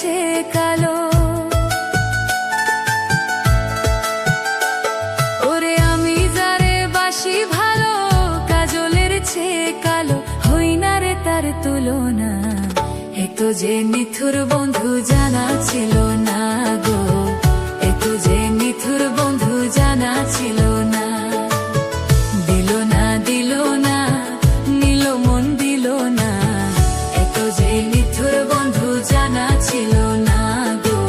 চেয়ে কালো। ওরে আমি যারে বাসি ভালো, কাজলের চেয়ে কালো হই না রে তার তুলনা। এত যে নিথুর বন্ধু জানা ছিল না গো, এত যে নিথুর বন্ধু জানা ছিল না। দিল না দিল না, নিল মন দিল না, এত যে নিথুর বন্ধু জানা ছিল না গো,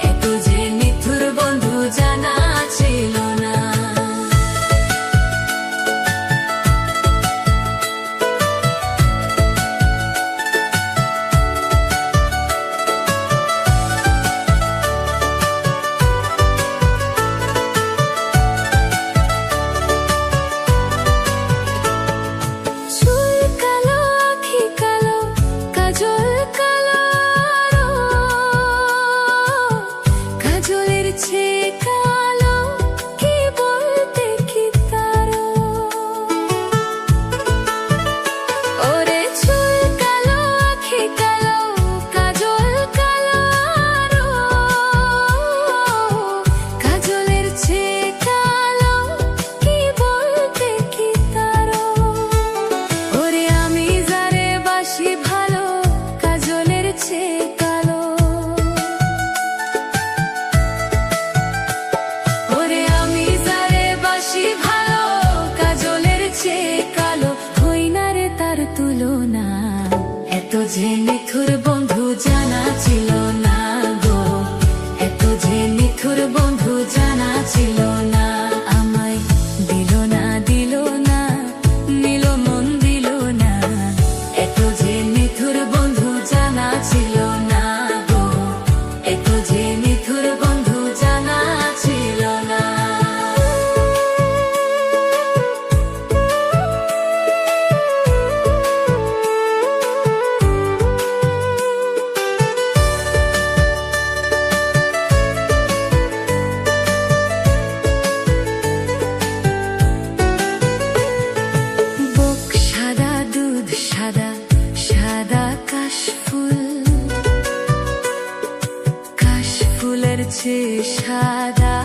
এত যে নিথুর বন্ধু জানা ছিল না। এত যে নিথুর বন্ধু জানা ছিল না গো, এত যে নিথুর বন্ধু জানা ছিল না। আমায় দিল না দিল না, নিল মন দিল না, এত যে নিথুর বন্ধু জানা ছিল না গো, এত যে নিথুর বন্ধু জানা ছিল না। সাদা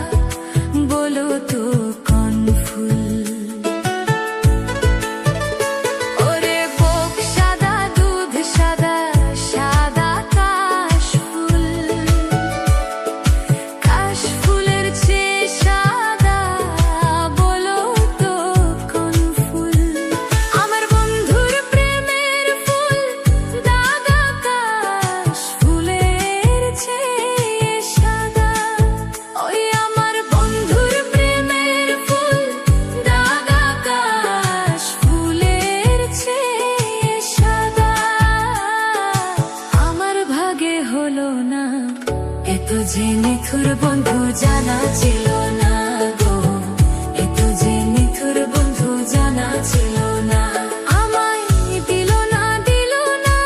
বলো তো কোন ফুল? ওরে বুক সাদা দুধ সাদা, সাদা কাশ ফুল, কাশ ফুলের চেয়ে সাদা বলো তো কোন ফুল? আমার বন্ধুর প্রেমের ফুল দাগা কাশ ফুলের চেয়ে সাদা। ওই আমার বন্ধুর প্রেমের ফুল দাগা কাশ ফুলের চেয়ে সাদা। আমার ভাগে হলো না, এত যে নিথুর বন্ধু জানা ছিল না গো, এত যে নিথুর বন্ধু জানা ছিল না। আমায় দিল না দিল না,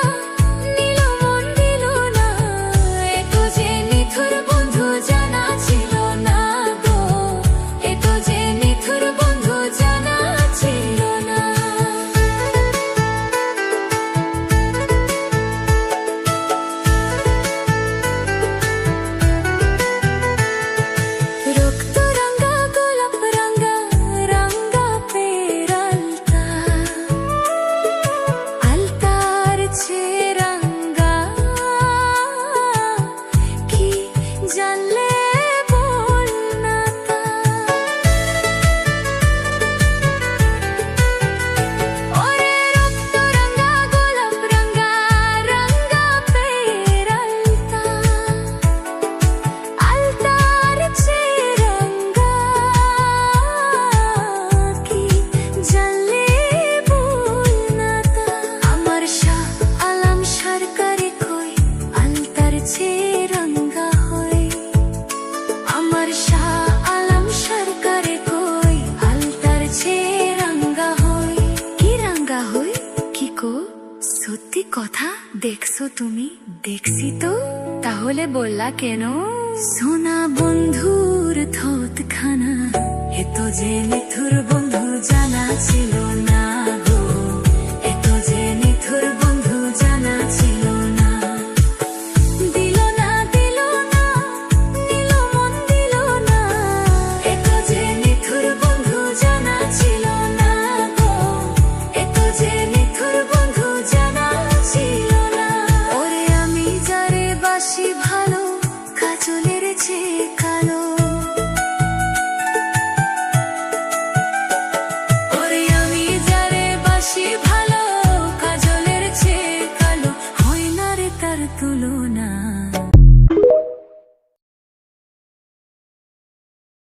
নিল মন দিল না, এত যে নিথুর বন্ধু জানা ছিল না গো, এত যে নিথুর বন্ধু জানা ছিল না। রক্ত রঙা গোলাপ রঙা রঙা পেরালতা, আলতার চেয়ে রঙা কি জানলে বল না তা। ওরে রক্ত রঙা গোলাপ রঙা রঙা পেরালতা, আলতার চেয়ে রঙা কি জানলে বল না তা। আমার শাহ আলম সরকারি কই আলতার চেয়ে রঙা হয়, আমার শাহ আলম সরকারি কই আলতার চেয়ে রঙা হয়। কি রঙা হয় কি কো? সত্যি কথা দেখছো তুমি? দেখছি তো, তাহলে বললা কেন? সোনা বন্ধুর থত খানা, এত যে নিথুর বন্ধু জানা ছিল না গো, এত যে নিথুর বন্ধু জানা ছিল না। দিল বাসি ভালো কাজলের চেয়ে কালো।